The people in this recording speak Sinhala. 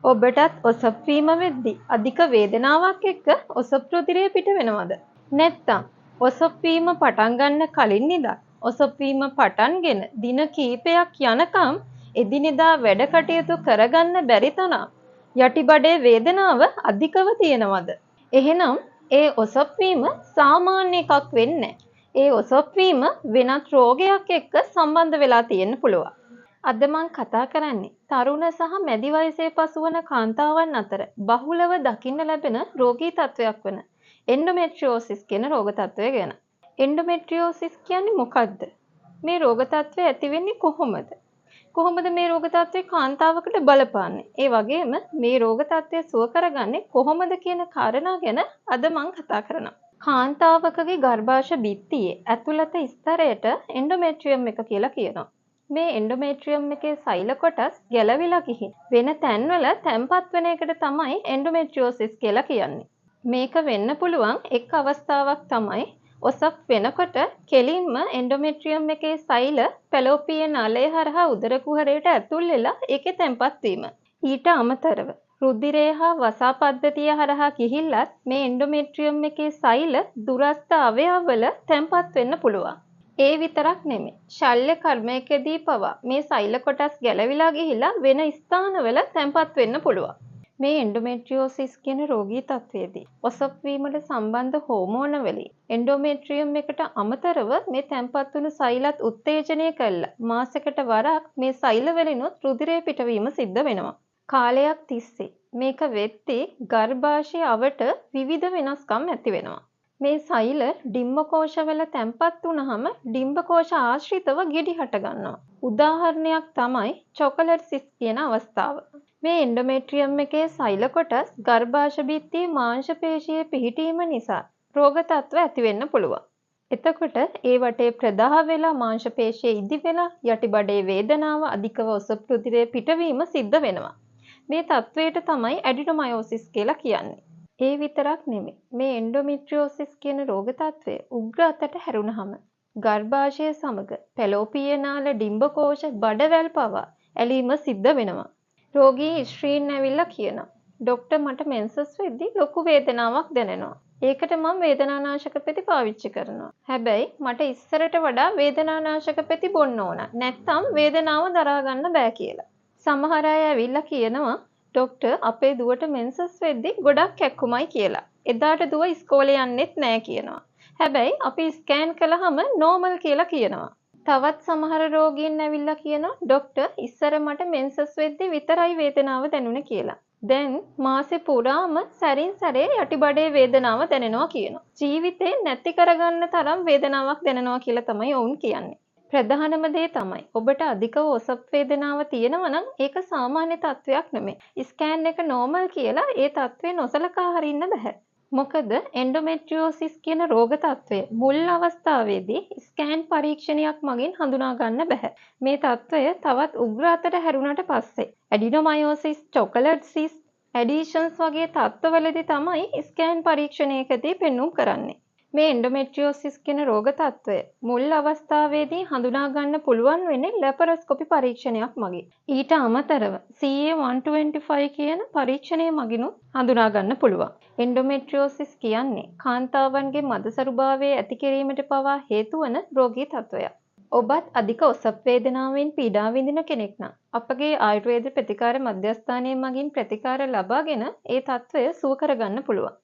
ඔබටත් ඔසප් වීම වෙද්දී අධික වේදනාවක් එක්ක ඔසප් රුධිරය පිට වෙනවද? නැත්නම් ඔසප් වීම පටන් ගන්න කලින් ඉඳන් ඔසප් වීම පටන්ගෙන දින කීපයක් යනකම් එදිනෙදා වැඩ කටයුතු කරගන්න බැරි තරම් යටිබඩේ වේදනාව අධිකව තියෙනවද? එහෙනම් ඒ ඔසප් වීම සාමාන්‍ය එකක් වෙන්නේ ඒ ඔසප් වීම වෙනත් රෝගයක් එක්ක සම්බන්ධ වෙලා තියෙන්න පුළුවන්. අද මම කතා කරන්නේ තරුණ සහ මැදි වයසේ පසුවන කාන්තාවන් අතර බහුලව දකින්න ලැබෙන රෝගී තත්වයක් වන එන්ඩෝමෙට්‍රියෝසිස් කියන රෝග තත්වය ගැන. එන්ඩෝමෙට්‍රියෝසිස් කියන්නේ මොකක්ද? මේ රෝග තත්වය ඇති වෙන්නේ කොහොමද? කොහොමද මේ රෝග තත්වය කාන්තාවකට බලපාන්නේ? ඒ වගේම මේ රෝග තත්වය සුව කරගන්නේ කොහොමද කියන කාරණා ගැන අද මම කතා කරනවා. කාන්තාවකගේ ගර්භාෂ බිත්තියේ ඇතුළත ස්තරයට එන්ඩෝමෙට්‍රියම් එක කියලා කියනවා. මේ එන්ඩෝමෙට්‍රියම් එකේ සෛල කොටස් ගැලවිලා ගිහින් වෙන තැන්වල තැන්පත් වෙන එකට තමයි එන්ඩෝමෙට්‍රියෝසිස් කියලා කියන්නේ. මේක වෙන්න පුළුවන් එක් අවස්ථාවක් තමයි ඔසප් වෙනකොට කෙලින්ම එන්ඩෝමෙට්‍රියම් එකේ සෛල පැලෝපියන් නලය හරහා උදර කුහරයට ඇතුල් වෙලා ඒකේ තැන්පත් වීම. ඊට අමතරව රුධිරය හා වසා පද්ධතිය හරහා ගිහිල්ලත් මේ එන්ඩෝමෙට්‍රියම් එකේ සෛල දුරස්ථ අවයවවල තැන්පත් වෙන්න පුළුවන්. ඒ විතරක් නෙමෙයි. ශල්‍ය කර්මයකදී පවා මේ සෛල කොටස් ගැලවිලා ගිහිලා වෙන ස්ථානවල තැන්පත් වෙන්න පුළුවන්. මේ එන්ඩෝමෙට්‍රියෝසිස් කියන රෝගී තත්වයේදී ඔසප් වීමට සම්බන්ධ හෝමෝන වලින් එන්ඩෝමෙට්‍රියම් එකට අමතරව මේ තැන්පත් වුණු සෛලත් උත්තේජනය කළා මාසයකට වරක් මේ සෛල වලිනුත් රුධිරය පිටවීම සිද්ධ වෙනවා. කාලයක් තිස්සේ මේක වෙද්දී ගර්භාෂයේ අවට විවිධ වෙනස්කම් ඇති වෙනවා. මේ සෛල ඩිම්බකෝෂවල තැන්පත් වුණාම ඩිම්බකෝෂ ආශ්‍රිතව ගෙඩි හට ගන්නවා. උදාහරණයක් තමයි චොකලට් සිස් කියන අවස්ථාව. මේ එන්ඩෝමෙට්‍රියම් එකේ සෛල කොටස් ගර්භාෂ බිත්තියේ මාංශ පේශියේ පිහිටීම නිසා රෝග තත්ත්ව ඇති වෙන්න පුළුවන්. එතකොට ඒ වටේ ප්‍රදාහ වෙලා මාංශ පේශියේ ඉදි වෙලා යටිබඩේ වේදනාව අධිකව ඔසප් රුධිරය පිටවීම සිද්ධ වෙනවා. මේ තත්වයට තමයි ඇඩිනොමයෝසිස් කියලා කියන්නේ. ඒ විතරක් නෙමෙයි. මේ එන්ඩෝමෙට්‍රියෝසිස් කියන රෝග තත්වය උග්‍ර අතට හැරුණාම ගර්භාෂය සමග පැලෝපිය නාල ඩිම්බකෝෂ බඩවැල් පවා ඇලීම සිද්ධ වෙනවා. රෝගී ස්ත්‍රීන් ඇවිල්ලා කියනවා ડોක්ටර් මට මෙන්සස් වෙද්දී ලොකු වේදනාවක් දැනෙනවා. ඒකට මම වේදනානාශක පෙති පාවිච්චි කරනවා. හැබැයි මට ඉස්සරට වඩා වේදනානාශක පෙති බොන්න ඕන. නැත්නම් වේදනාව දරා ගන්න බෑ කියලා. සමහර අය ඇවිල්ලා කියනවා ડોක්ටර් අපේ දුවට මෙන්සස් වෙද්දී ගොඩක් කැක්කුමයි කියලා. එදාට දුව ඉස්කෝලේ යන්නෙත් නෑ කියනවා. හැබැයි අපි ස්කෑන් කළාම නෝමල් කියලා කියනවා. තවත් සමහර රෝගීන් ඇවිල්ලා කියනවා ડોක්ටර් ඉස්සර මට මෙන්සස් වෙද්දී විතරයි වේදනාව දැනුනේ කියලා. දැන් මාසේ පුරාම සැරින් සැරේ යටිබඩේ වේදනාව දැනෙනවා කියනවා. ජීවිතේ නැති කරගන්න තරම් වේදනාවක් දැනෙනවා කියලා තමයි ඔවුන් කියන්නේ. ප්‍රධානම දේ තමයි ඔබට අධිකව ඔසප් වේදනාව තියෙනවා නම් ඒක සාමාන්‍ය තත්වයක් නෙමෙයි. ස්කෑන් එක නෝමල් කියලා ඒ තත්ත්වේ නොසලකා හරින්න බෑ. මොකද එන්ඩෝමෙට්‍රියෝසිස් කියන රෝග තත්වය මුල් අවස්ථාවේදී ස්කෑන් පරීක්ෂණයක් මගින් හඳුනා ගන්න බෑ. මේ තත්වය තවත් උග්‍ර අතට හැරුණට පස්සේ ඇඩිනොමයෝසිස්, චොකලට් සිස්, ඇඩීෂන්ස් වගේ තත්ත්වවලදී තමයි ස්කෑන් පරීක්ෂණයකදී පෙන්눔 කරන්නේ. මේ එන්ඩෝමෙට්‍රියෝසිස් කියන රෝග තත්වය මුල් අවස්ථාවේදී හඳුනා ගන්න පුළුවන් වෙන්නේ ලැපරොස්කෝපි පරීක්ෂණයක් මගින්. ඊට අමතරව CA-125 කියන පරීක්ෂණය මගිනුත් හඳුනා ගන්න පුළුවන්. එන්ඩෝමෙට්‍රියෝසිස් කියන්නේ කාන්තාවන්ගේ මදසරුභාවයේ ඇති කිරීමට පවා හේතු වන රෝගී තත්වයක්. ඔබත් අධික ඔසප් වේදනාවෙන් පීඩා විඳින කෙනෙක් නම් අපගේ ආයුර්වේද ප්‍රතිකාර මධ්‍යස්ථානයේ මගින් ප්‍රතිකාර ලබාගෙන ඒ තත්වය සුව කරගන්න පුළුවන්.